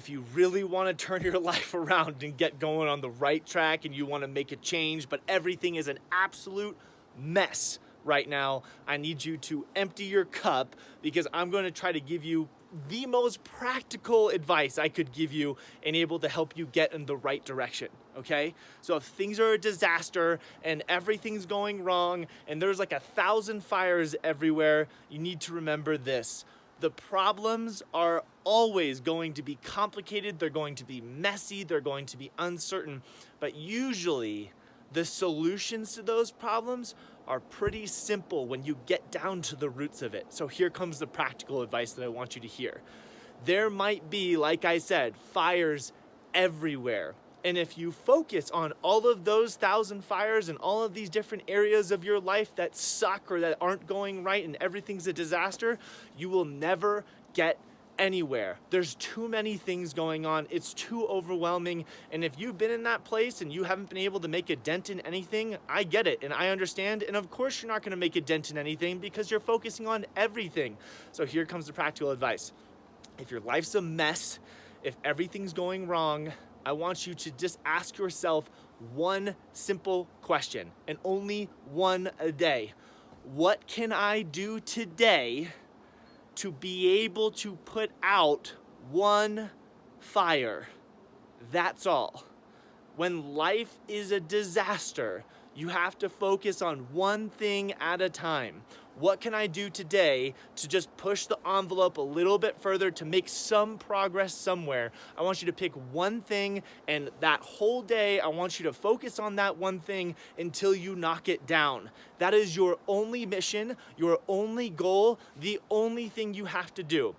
If you really want to turn your life around and get going on the right track and you want to make a change, but everything is an absolute mess right now, I need you to empty your cup, because I'm going to try to give you the most practical advice I could give you and able to help you get in the right direction, okay? So if things are a disaster and everything's going wrong and there's like 1,000 fires everywhere, you need to remember this. The problems are always going to be complicated, they're going to be messy, they're going to be uncertain, but usually the solutions to those problems are pretty simple when you get down to the roots of it. So here comes the practical advice that I want you to hear. There might be, like I said, fires everywhere. And if you focus on all of those 1,000 fires and all of these different areas of your life that suck or that aren't going right and everything's a disaster, you will never get anywhere. There's too many things going on. It's too overwhelming. And if you've been in that place and you haven't been able to make a dent in anything, I get it and I understand. And of course you're not going to make a dent in anything because you're focusing on everything. So here comes the practical advice. If your life's a mess, if everything's going wrong, I want you to just ask yourself one simple question, and only one a day. What can I do today to be able to put out one fire? That's all. When life is a disaster, you have to focus on one thing at a time. What can I do today to just push the envelope a little bit further to make some progress somewhere? I want you to pick one thing, and that whole day, I want you to focus on that one thing until you knock it down. That is your only mission, your only goal, the only thing you have to do.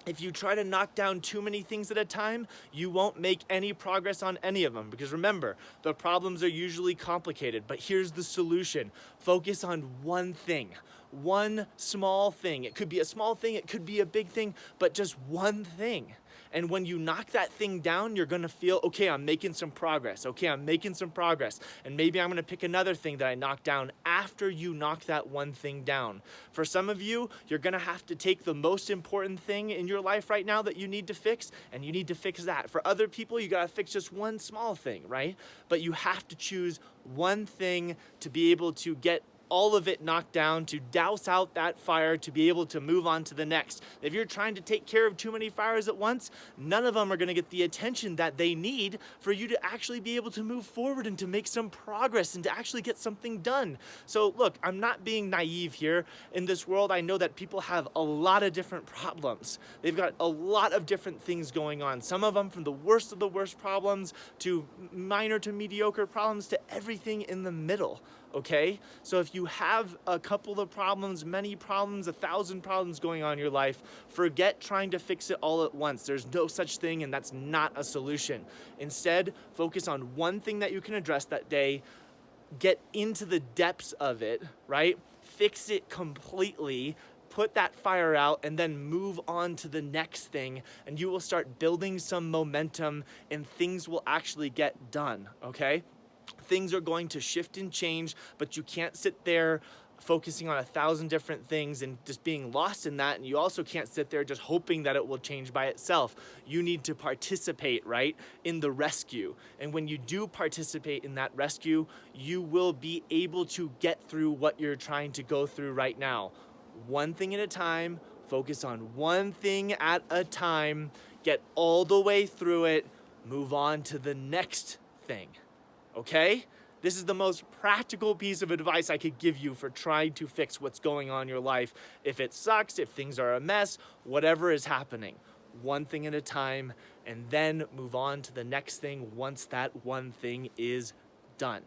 If you try to knock down too many things at a time, you won't make any progress on any of them. Because remember, the problems are usually complicated, but here's the solution. Focus on one thing, one small thing. It could be a small thing, it could be a big thing, but just one thing. And when you knock that thing down, you're gonna feel, okay, I'm making some progress. Okay, I'm making some progress. And maybe I'm gonna pick another thing that I knock down after you knock that one thing down. For some of you, you're gonna have to take the most important thing in your life right now that you need to fix, and you need to fix that. For other people, you gotta fix just one small thing, right? But you have to choose one thing to be able to get all of it knocked down, to douse out that fire, to be able to move on to the next. If you're trying to take care of too many fires at once, none of them are gonna get the attention that they need for you to actually be able to move forward and to make some progress and to actually get something done. So look, I'm not being naive here. In this world, I know that people have a lot of different problems. They've got a lot of different things going on. Some of them from the worst of the worst problems to minor to mediocre problems to everything in the middle. Okay? So if you have a couple of problems, many problems, 1,000 problems going on in your life, forget trying to fix it all at once. There's no such thing, and that's not a solution. Instead, focus on one thing that you can address that day, get into the depths of it, right? Fix it completely, put that fire out, and then move on to the next thing, and you will start building some momentum and things will actually get done, okay? Things are going to shift and change, but you can't sit there focusing on 1,000 different things and just being lost in that. And you also can't sit there just hoping that it will change by itself. You need to participate, right, in the rescue. And when you do participate in that rescue, you will be able to get through what you're trying to go through right now. One thing at a time, focus on one thing at a time, get all the way through it, move on to the next thing. Okay? This is the most practical piece of advice I could give you for trying to fix what's going on in your life. If it sucks, if things are a mess, whatever is happening, one thing at a time, and then move on to the next thing once that one thing is done.